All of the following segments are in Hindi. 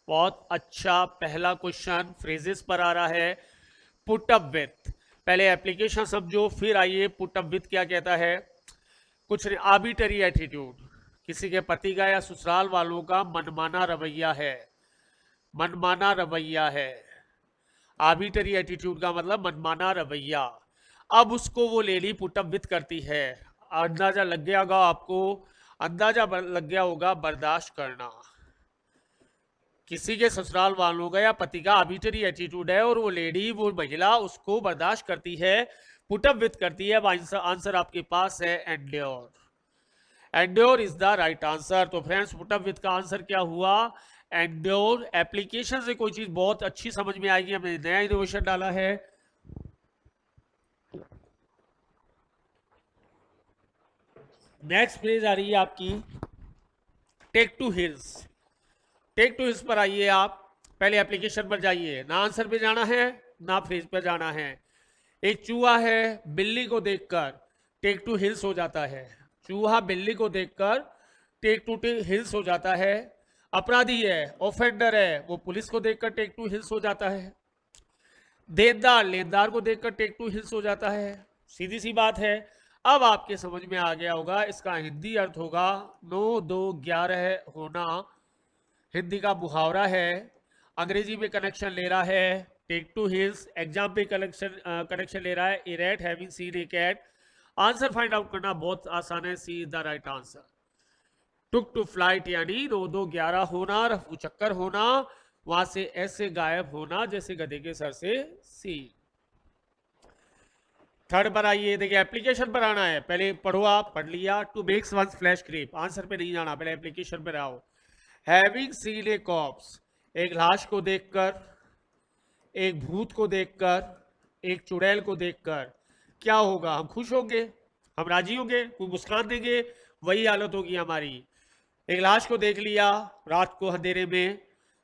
बहुत अच्छा। पहला क्वेश्चन फ्रेजेस पर आ रहा है। पुट अप विथ, पहले एप्लीकेशन समझो, फिर आइए पुट अप विथ क्या कहता है। कुछ आर्बिटरी एटीट्यूड, किसी के पति का या ससुराल वालों का मनमाना रवैया है। मनमाना रवैया है। आर्बिटरी एटीट्यूड का मतलब मनमाना रवैया। अब उसको वो लेडी पुटअप विथ करती है। अंदाजा लग गया होगा आपको। अंदाजा लग गया होगा बर्दाश्त करना। किसी के ससुराल वालों का या पति का आर्बिटरी एटीट्यूड है और वो लेडी, वो महिला उसको बर्दाश्त करती है, पुटअप विथ करती है। आंसर आपके पास है endure. Endure is the right answer. तो फ्रेंड्स, पुटअप विथ का आंसर क्या हुआ? एंड्योर। एप्लीकेशन से कोई चीज बहुत अच्छी समझ में आएगी, हमने नया इनोवेशन डाला है। नेक्स्ट फ्रेज आ रही है आपकी take to hills. Take to hills पर आइए आप। पहले एप्लीकेशन पर जाइए, ना आंसर पे जाना है ना फ्रेज पर जाना है। एक चूहा है, बिल्ली को देखकर टेक टू हिल्स हो जाता है। चूहा बिल्ली को देखकर टेक टू हिल्स हो जाता है। अपराधी है, ऑफेंडर है, वो पुलिस को देखकर टेक टू हिल्स हो जाता है। देनदार लेनदार को देखकर टेक टू हिल्स हो जाता है। सीधी सी बात है। अब आपके समझ में आ गया होगा, इसका हिंदी अर्थ होगा 9 2 11 होना। हिंदी का मुहावरा है। अंग्रेजी में कनेक्शन ले रहा है टेक टू हिल्स, एग्जाम पे कनेक्शन ले रहा है a rat having seen a cat. Answer find out करना बहुत आसान है, C is the right answer. Took to flight यानी 9 2 11 होना, रफू चक्कर होना, वहां से ऐसे गायब होना जैसे गधे के सर से सी। थर्ड पर आइए, देखिए एप्लीकेशन पर आना है। पहले पढ़ो, आप पढ़ लिया। To makes one flesh creep, answer पे नहीं जाना, पहले एप्लीकेशन पर आओ। हैविंग सीन ए कॉप्स, एक लाश को देखकर, एक भूत को देखकर, एक चुड़ैल को देखकर क्या होगा? हम खुश होंगे, हम राजी होंगे, कोई मुस्कान देंगे। वही हालत होगी हमारी। एक लाश को देख लिया रात को अंधेरे में,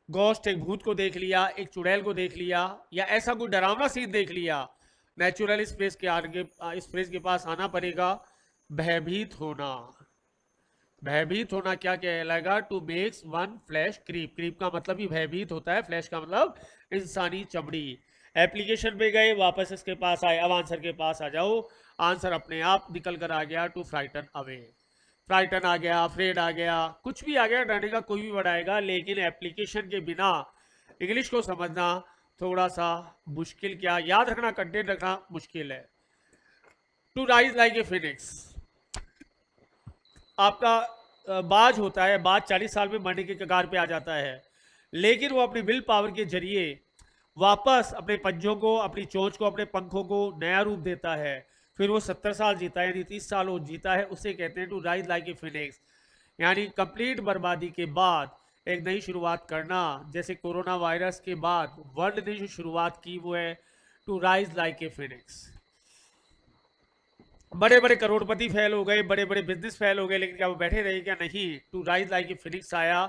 गोस्ट एक भूत को देख लिया, एक चुड़ैल को देख लिया, या ऐसा कोई डरावना सीन देख लिया। नेचुरल स्पेस के आगे इस फ्रेज के पास आना पड़ेगा, भयभीत होना। भयभीत होना क्या कहलाएगा? To makes one flesh creep. Creep का मतलब ही भयभीत होता है, फ्लैश का मतलब इंसानी चमड़ी। एप्लीकेशन पे गए, वापस इसके पास आए, अब आंसर के पास आ जाओ। आंसर अपने आप निकल कर आ गया, टू फ्राइटन अवे। फ्राइटन आ गया, फ्रेड आ गया, कुछ भी आ गया, डरने का कोई भी वर्ड आएगा। लेकिन एप्लीकेशन के बिना इंग्लिश को समझना थोड़ा सा मुश्किल, क्या याद रखना, कंटेंट रखना मुश्किल है। To rise like a phoenix, आपका बाज होता है, बाज 40 साल में मरने के कगार पे आ जाता है, लेकिन वो अपनी विल पावर के जरिए वापस अपने पंजों को, अपनी चोंच को, अपने पंखों को नया रूप देता है। फिर वो 70 साल जीता है, यानी 30 साल वो जीता है। उसे कहते हैं to rise like a phoenix, यानी कंप्लीट बर्बादी के बाद एक नई शुरुआत करना। जैसे कोरोना वायरस के बाद वर्ल्ड ने जो शुरुआत की वो है to rise like a phoenix. बड़े बड़े करोड़पति फेल हो गए, बड़े बड़े बिजनेस फेल हो गए, लेकिन क्या वो बैठे रहे? क्या नहीं। To rise like a phoenix आया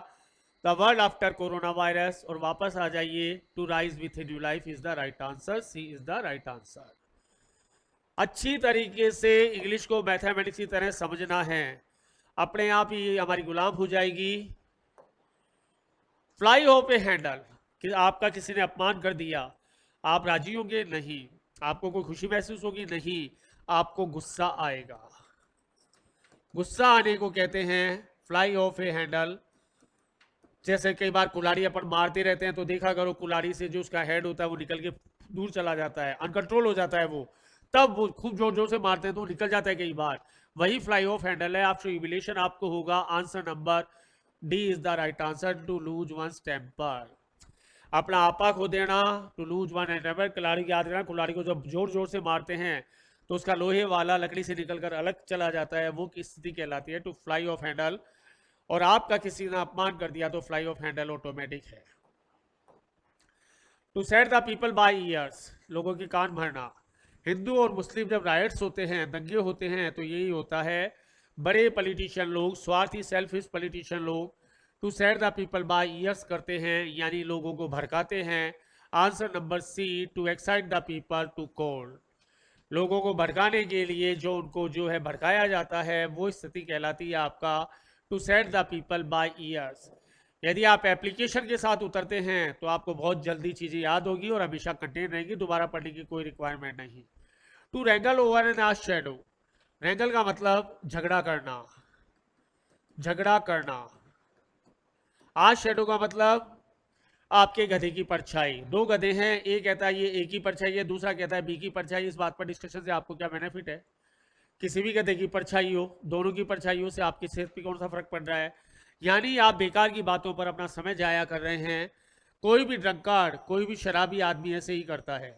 the world after corona virus, और वापस आ जाइए। To rise with a new life is the right answer, C is the right answer. अच्छी तरीके से इंग्लिश को मैथमेटिक्स की तरह समझना है, अपने आप ही हमारी गुलाम हो जाएगी। फ्लाई ऑफ ए हैंडल, कि आपका किसी ने अपमान कर दिया, आप राजी होंगे? नहीं। आपको कोई खुशी महसूस होगी? नहीं। आपको गुस्सा आएगा। गुस्सा आने को कहते हैं फ्लाई ऑफ ए हैंडल। जैसे कई बार कुल्हाड़ी अपन मारते रहते हैं तो देखा करो, कुल्हाड़ी से जो उसका हेड होता है वो निकल के दूर चला जाता है, अनकंट्रोल हो जाता है वो। तब वो खूब जोर जोर से मारते हैं तो निकल जाता है कई बार। वही फ्लाई ऑफ हैंडल है। आपसे ह्यूमिलेशन आपको होगा। Answer number D is the right answer, to lose one temper, अपना आपा खो देना। टू लूज वन टेम्पर, कुल्हाड़ी याद रखना, कुल्हाड़ी को जब जोर जोर से मारते हैं तो उसका लोहे वाला लकड़ी से निकलकर अलग चला जाता है, वो स्थिति कहलाती है टू फ्लाई ऑफ हैंडल। और आपका किसी ने अपमान कर दिया तो फ्लाई ऑफ हैंडल ऑटोमेटिक है। To set the people by ears, लोगों के कान भरना। हिंदू और मुस्लिम जब राइट्स होते हैं, दंगे होते हैं, तो यही होता है। बड़े पॉलिटिशियन लोग, स्वार्थी सेल्फिश पॉलिटिशियन लोग to set the people by ears करते हैं, यानी लोगों को भड़काते हैं। Answer number C, to excite the people to call, लोगों को भड़काने के लिए जो उनको जो है भड़काया जाता है, वो स्थिति कहलाती है आपका to set the people by ears. यदि आप एप्लीकेशन के साथ उतरते हैं तो आपको बहुत जल्दी चीजें याद होगी और हमेशा कंटेन रहेंगी, दोबारा पढ़ने की कोई रिक्वायरमेंट नहीं। To wrangle over an arch shadow, wrangle का मतलब झगड़ा करना, झगड़ा करना। आर्च शैडो का मतलब आपके गधे की परछाई। दो गधे हैं, एक कहता है ये ए की परछाई है, दूसरा कहता है बी की परछाई। इस बात पर डिस्कशन से आपको क्या बेनिफिट है? किसी भी गधे की परछाई हो, दोनों की परछाइयों से आपकी सेहत पे कौन सा फर्क पड़ रहा है? यानी आप बेकार की बातों पर अपना समय जाया कर रहे हैं। कोई भी ड्रंकार्ड, कोई भी शराबी आदमी ऐसे ही करता है।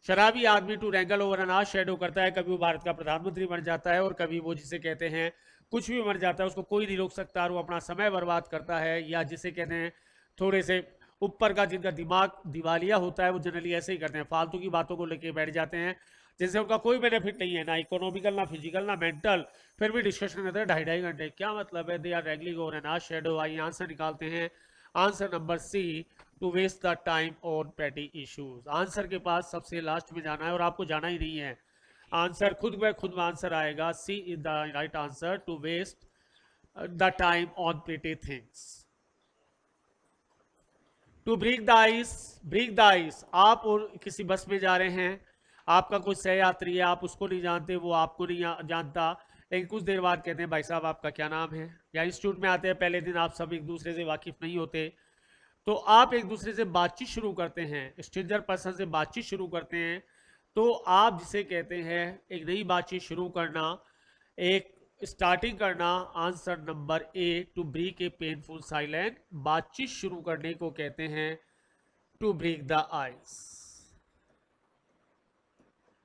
शराबी आदमी to wrangle over an arch shadow करता है, कभी वो भारत का प्रधानमंत्री बन जाता है और कभी वो जिसे कहते हैं कुछ भी बन जाता है, उसको कोई नहीं रोक सकता और वो अपना समय बर्बाद करता है। या जिसे कहते हैं थोड़े से ऊपर का, जिनका दिमाग दिवालिया होता है, वो जनरली ऐसे ही करते हैं, फालतू की बातों को लेके बैठ जाते हैं जिनसे उनका कोई बेनिफिट नहीं है, ना इकोनॉमिकल, ना फिजिकल, ना मेंटल। फिर भी डिस्कशन करते हैं 2.5-2.5 घंटे। क्या मतलब है? They are wrangling over an arch shadow. आइए आंसर निकालते हैं। Answer number C, to waste the time on petty issues. Answer के पास सबसे लास्ट में जाना है और आपको जाना ही नहीं है। आंसर खुद ब खुद में आंसर आएगा। C is the right answer, to waste the time on petty things. To break the ice, break the ice. आप और किसी बस में जा रहे हैं, आपका कोई सहयात्री है, आप उसको नहीं जानते, वो आपको नहीं जानता, लेकिन कुछ देर बाद कहते हैं भाई साहब आपका क्या नाम है? या इंस्टीट्यूट में आते हैं, पहले दिन आप सब एक दूसरे से वाकिफ नहीं होते, तो आप एक दूसरे से बातचीत शुरू करते हैं, स्ट्रेंजर पर्सन से बातचीत शुरू करते हैं। तो आप जिसे कहते हैं एक नई बातचीत शुरू करना, एक स्टार्टिंग करना। Answer number A, to break a painful silence. बातचीत शुरू करने को कहते हैं टू ब्रेक द आइस।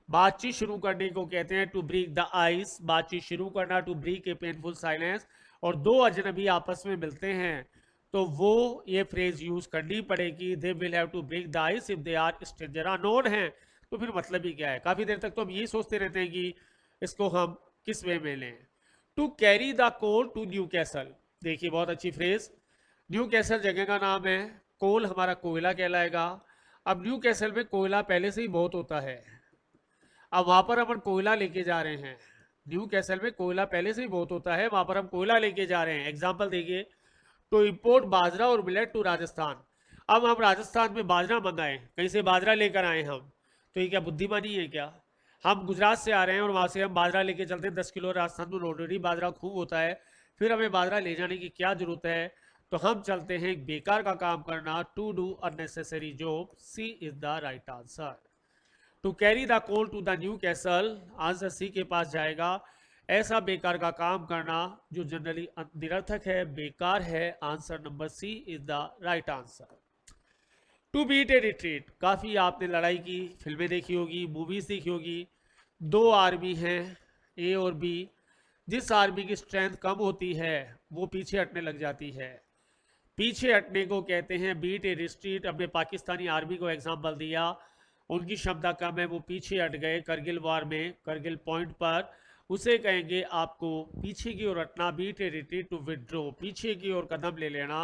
बातचीत शुरू करने को कहते हैं टू ब्रेक द आइस। बातचीत शुरू करना, to break a painful silence. और दो अजनबी आपस में मिलते हैं तो वो ये फ्रेज यूज करनी पड़ेगी, they will have to break the ice if they are stranger. Unknown है तो फिर मतलब ही क्या है? काफी देर तक तो हम यही सोचते रहते हैं कि इसको हम किस वे में लें। To carry the coal to Newcastle. देखिए बहुत अच्छी फ्रेज। न्यू कैसल जगह का नाम है, कोल हमारा कोयला कहलाएगा। अब न्यू कैसल में कोयला पहले से ही बहुत होता है, अब वहां पर अपन कोयला लेके जा रहे हैं। न्यू कैसल में कोयला पहले से ही बहुत होता है, वहां पर हम कोयला लेके जा रहे हैं। एग्जाम्पल देखिए, टू इम्पोर्ट बाजरा और मिलेट टू राजस्थान। अब हम राजस्थान में बाजरा मंगाए, कहीं से बाजरा लेकर आए हम, तो ये क्या बुद्धिमानी है क्या? हम गुजरात से आ रहे हैं और वहां से हम बाजरा लेके चलते हैं 10 किलो। राजस्थान में ऑलरेडी बाजरा खूब होता है, फिर हमें बाजरा ले जाने की क्या जरूरत है? तो हम चलते हैं बेकार का काम करना, to do unnecessary job. C is the right answer. To carry the coal to the Newcastle, answer C के पास जाएगा। ऐसा बेकार का काम करना जो जनरली निरर्थक है, बेकार है। Answer number C is the right answer. To beat a retreat, काफी आपने लड़ाई की फिल्में देखी होगी, मूवीज देखी होगी। दो आर्मी हैं, ए और बी। जिस आर्मी की स्ट्रेंथ कम होती है वो पीछे हटने लग जाती है। पीछे हटने को कहते हैं बीट ए रिट्रीट। अपने पाकिस्तानी आर्मी को एग्जाम्पल दिया, उनकी क्षमता कम है, वो पीछे हट गए करगिल वार में, करगिल पॉइंट पर। उसे कहेंगे आपको पीछे की ओर हटना, beat a retreat. To withdraw, पीछे की ओर कदम ले लेना,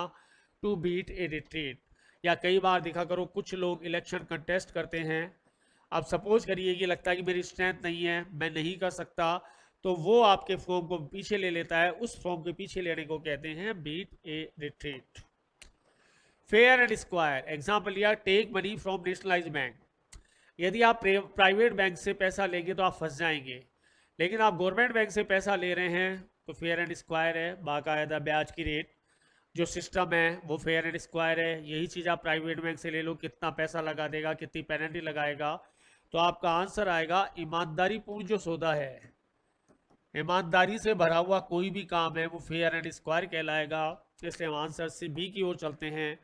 टू बीट ए रिट्रीट। या कई बार देखा करो कुछ लोग इलेक्शन कंटेस्ट करते हैं, अब सपोज करिए कि लगता है कि मेरी स्ट्रेंथ नहीं है, मैं नहीं कर सकता, तो वो आपके फॉर्म को पीछे ले लेता है। उस फॉर्म के पीछे लेने को कहते हैं beat a retreat. Fair and square, example लिया, take money from nationalised bank. यदि आप प्राइवेट बैंक से पैसा लेंगे तो आप फंस जाएंगे, लेकिन आप गवर्नमेंट बैंक से पैसा ले रहे हैं तो फेयर एंड स्क्वायर है। बाकायदा ब्याज की रेट जो सिस्टम है वो फेयर एंड स्क्वायर है। यही चीज़ आप प्राइवेट बैंक से ले लो, कितना पैसा लगा देगा, कितनी पेनल्टी लगाएगा, तो आपका आंसर आएगा ईमानदारी पूर्ण जो सौदा है, ईमानदारी से भरा हुआ कोई भी काम है वो फेयर एंड स्क्वायर कहलाएगा। इसलिए हम आंसर से बी की ओर चलते हैं।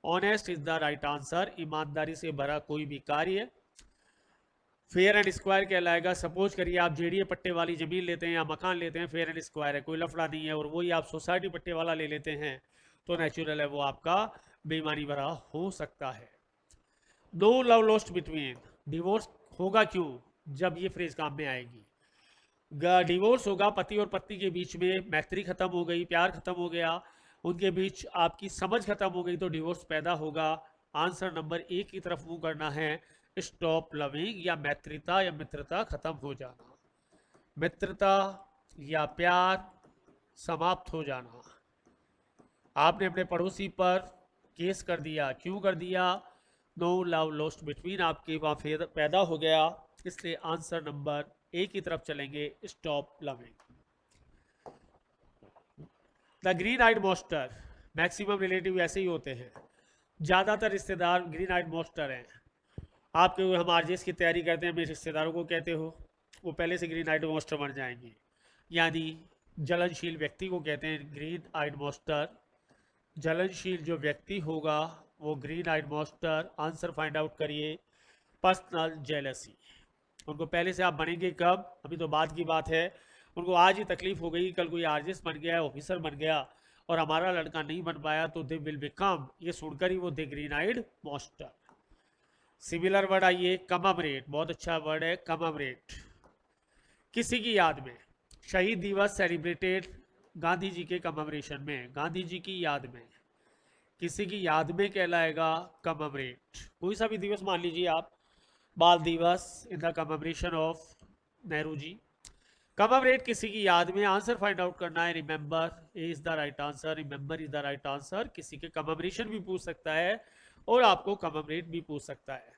Honest is the right answer. ईमानदारी से भरा कोई भी कार्य फेयर एंड स्क्वायर कहलाएगा। सपोज करिए आप जेडीए पट्टे वाली जमीन लेते हैं या मकान लेते हैं, फेयर एंड स्क्वायर है, कोई लफड़ा नहीं है। और वही आप सोसाइटी पट्टे वाला ले लेते हैं तो नेचुरल है, वो आपका बेईमानी भरा हो सकता है। No love lost between, divorce होगा क्यों जब ये फ्रेज काम में आएगी? डिवोर्स होगा पति और पत्नी के बीच में, मैत्री खत्म हो गई, प्यार खत्म हो गया, उनके बीच आपकी समझ खत्म हो गई, तो डिवोर्स पैदा होगा। आंसर नंबर ए की तरफ मूव करना है, स्टॉप लविंग, या मैत्रिता या मित्रता खत्म हो जाना, मित्रता या प्यार समाप्त हो जाना। आपने अपने पड़ोसी पर केस कर दिया, क्यों कर दिया? नो लव लॉस्ट बिटवीन आपके वहाँ पैदा हो गया, इसलिए आंसर नंबर ए की तरफ चलेंगे, stop loving. The green eyed monster, maximum relative ऐसे ही होते हैं, ज़्यादातर रिश्तेदार ग्रीन आइड मॉन्स्टर हैं। आपके हम आरजेस की तैयारी करते हैं, मेरे रिश्तेदारों को कहते हो, वो पहले से ग्रीन आइड मॉन्स्टर बन जाएंगे। यानी जलनशील व्यक्ति को कहते हैं ग्रीन आइड मॉन्स्टर। जलनशील जो व्यक्ति होगा वो green eyed monster. Answer find out करिए, पर्सनल जेलसी। उनको पहले से आप बनेंगे कब? अभी तो बाद की बात है। उनको आज ही तकलीफ हो गई, कल कोई आरजेस बन गया, ऑफिसर बन गया और हमारा लड़का नहीं बन पाया, तो दे विल बिकम, ये सुनकर ही वो दे green eyed monster. Similar word आइए, कममरेट, बहुत अच्छा वर्ड है कममरेट। किसी की याद में, शहीद दिवस सेलिब्रेटेड गांधी जी के कममरेशन में, गांधी जी की याद में, किसी की याद में कहलाएगा कममरेट। कोई सा भी दिवस मान लीजिए आप, बाल दिवस in the कममरेशन of Nehru ji. कममरेट किसी की याद में, आंसर फाइंड आउट करना है, remember is the right answer, remember is the right answer. किसी के कममरेशन भी पूछ सकता है और आपको कममरेट भी पूछ सकता है।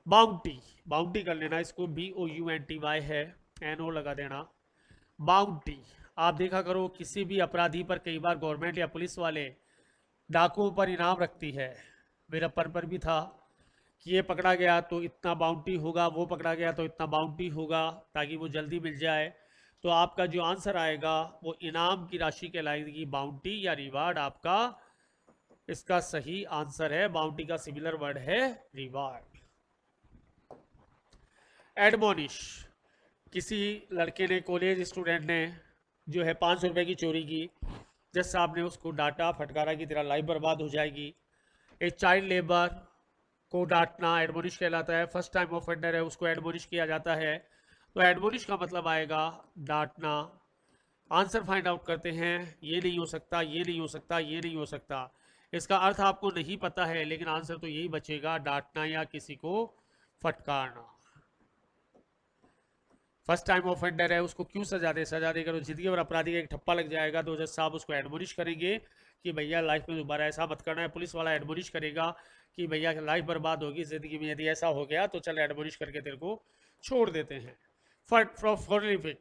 बाउंटी, बाउंटी कर लेना इसको, BOUNTY है, NO लगा देना। बाउंटी, आप देखा करो किसी भी अपराधी पर कई बार गवर्नमेंट या पुलिस वाले डाकुओं पर इनाम रखती है। वीरप्पन पर भी था कि ये पकड़ा गया तो इतना बाउंटी होगा, वो पकड़ा गया तो इतना बाउंटी होगा, ताकि वो जल्दी मिल जाए। तो आपका जो आंसर आएगा वो इनाम की राशि कहलाएगी बाउंटी या रिवार्ड, आपका इसका सही आंसर है। बाउंटी का सिमिलर वर्ड है रिवार्ड। एडमोनिश, किसी लड़के ने, कॉलेज स्टूडेंट ने जो है 500 रुपये की चोरी की, जज साहब ने उसको डांटा, फटकारा की तरह लाइफ बर्बाद हो जाएगी। एक चाइल्ड लेबर को डांटना एडमोनिश कहलाता है। फर्स्ट टाइम ऑफेंडर है, उसको एडमोनिश किया जाता है। तो एडमोनिश का मतलब आएगा डांटना। आंसर फाइंड आउट करते हैं, ये नहीं हो सकता, ये नहीं हो सकता, ये नहीं हो सकता। इसका अर्थ आपको नहीं पता है, लेकिन आंसर तो यही बचेगा, डांटना या किसी को फटकारना। फर्स्ट टाइम ऑफेंडर है, उसको क्यों सजा दे? सजा देकर तो जिंदगी भर अपराधी का एक ठप्पा लग जाएगा। तो जज साहब उसको एडमोनिश करेंगे कि भैया लाइफ में दोबारा ऐसा मत करना है। पुलिस वाला एडमोनिश करेगा कि भैया लाइफ बर्बाद होगी जिंदगी में, यदि ऐसा हो गया तो चल एडमोनिश करके तेरे को छोड़ देते हैं। प्रोलिफिक,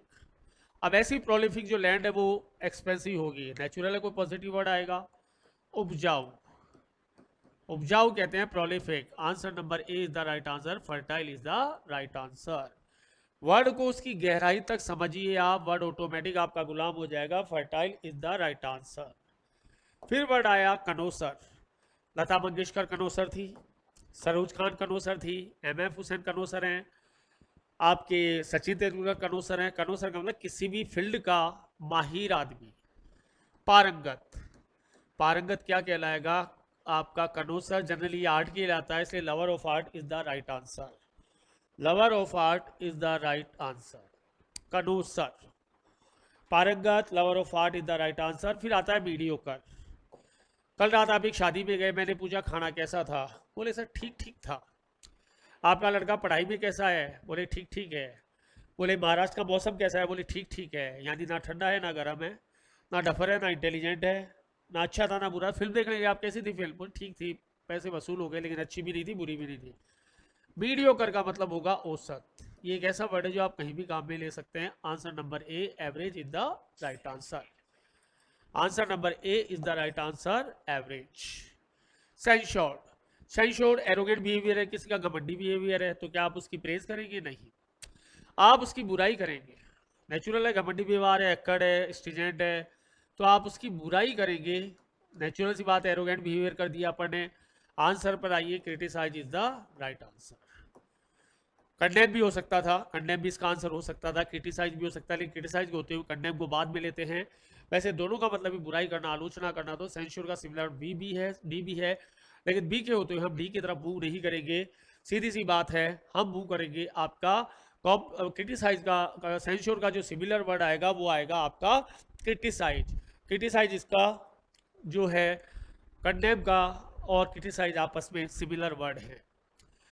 अब ऐसी प्रोलिफिक जो लैंड है वो एक्सपेंसिव होगी, नेचुरल है, कोई पॉजिटिव वर्ड आएगा। उपजाऊ, उपजाऊ कहते हैं prolific. Answer number A is the right answer, fertile is the right answer. Word को उसकी गहराई तक समझिए आप, वर्ड ऑटोमेटिक आपका गुलाम हो जाएगा। Fertile is the right answer. फिर वर्ड आया कनौसर। लता मंगेशकर कनौसर थी, सरोज खान कनौसर थी, MF हुसैन कनौसर हैं, आपके सचिन तेंदुलकर कनौसर हैं। कनौसर का मतलब किसी भी फील्ड का माहिर आदमी। पारंगत, पारंगत क्या कहलाएगा आपका? कनौसर जनरली आर्ट कहलाता है, इसलिए lover of art is the right answer. Lover of art is the right answer. Connoisseur, पारंगत, lover of art is the right answer. फिर आता है मीडियोकर। कल रात आप एक शादी में गए, मैंने पूछा खाना कैसा था, बोले सर ठीक ठीक था। आपका लड़का पढ़ाई में कैसा है? बोले ठीक ठीक है। बोले महाराष्ट्र का मौसम कैसा है? बोले ठीक ठीक है। यानी ना ठंडा है ना गर्म है, ना डफर है ना इंटेलिजेंट है, ना अच्छा था ना बुरा। फिल्म देख लेंगे आप, कैसी थी फिल्म? बोले ठीक थी, पैसे वसूल हो गए, लेकिन अच्छी भी नहीं थी बुरी भी नहीं थी। मीडियोकर का मतलब होगा औसत। ये एक ऐसा वर्ड है जो आप कहीं भी काम में ले सकते हैं। Answer number A, average is the right answer. Answer number A is the right answer, average. Censured, censured arrogant behaviour है, किसी का घमंडी बिहेवियर है, तो क्या आप उसकी प्रेज करेंगे? नहीं, आप उसकी बुराई करेंगे। नेचुरल है, घमंडी व्यवहार है, अक्कड़ है, स्टिजेंट है, तो आप उसकी बुराई करेंगे। नेचुरल सी बात, एरोगेंट बिहेवियर कर दिया अपन ने। आंसर पर आइए, criticize is the right answer. Condemn भी हो सकता था, कंडेम भी इसका आंसर हो सकता था, क्रिटिसाइज भी हो सकता है, लेकिन क्रिटिसाइज होते हुए कंडेम को बाद में लेते हैं। वैसे दोनों का मतलब भी बुराई करना, आलोचना करना। तो सेंश्योर का सिमिलर बी भी है, डी भी है, लेकिन बी के होते हुए हम डी की तरफ मूव नहीं करेंगे। सीधी सी बात है, हम मूव करेंगे आपका क्रिटिसाइज का। सेंश्योर का जो सिमिलर वर्ड आएगा वो आएगा आपका क्रिटिसाइज। क्रिटिसाइज इसका जो है कंडेम का और क्रिटिसाइज आपस में सिमिलर वर्ड है।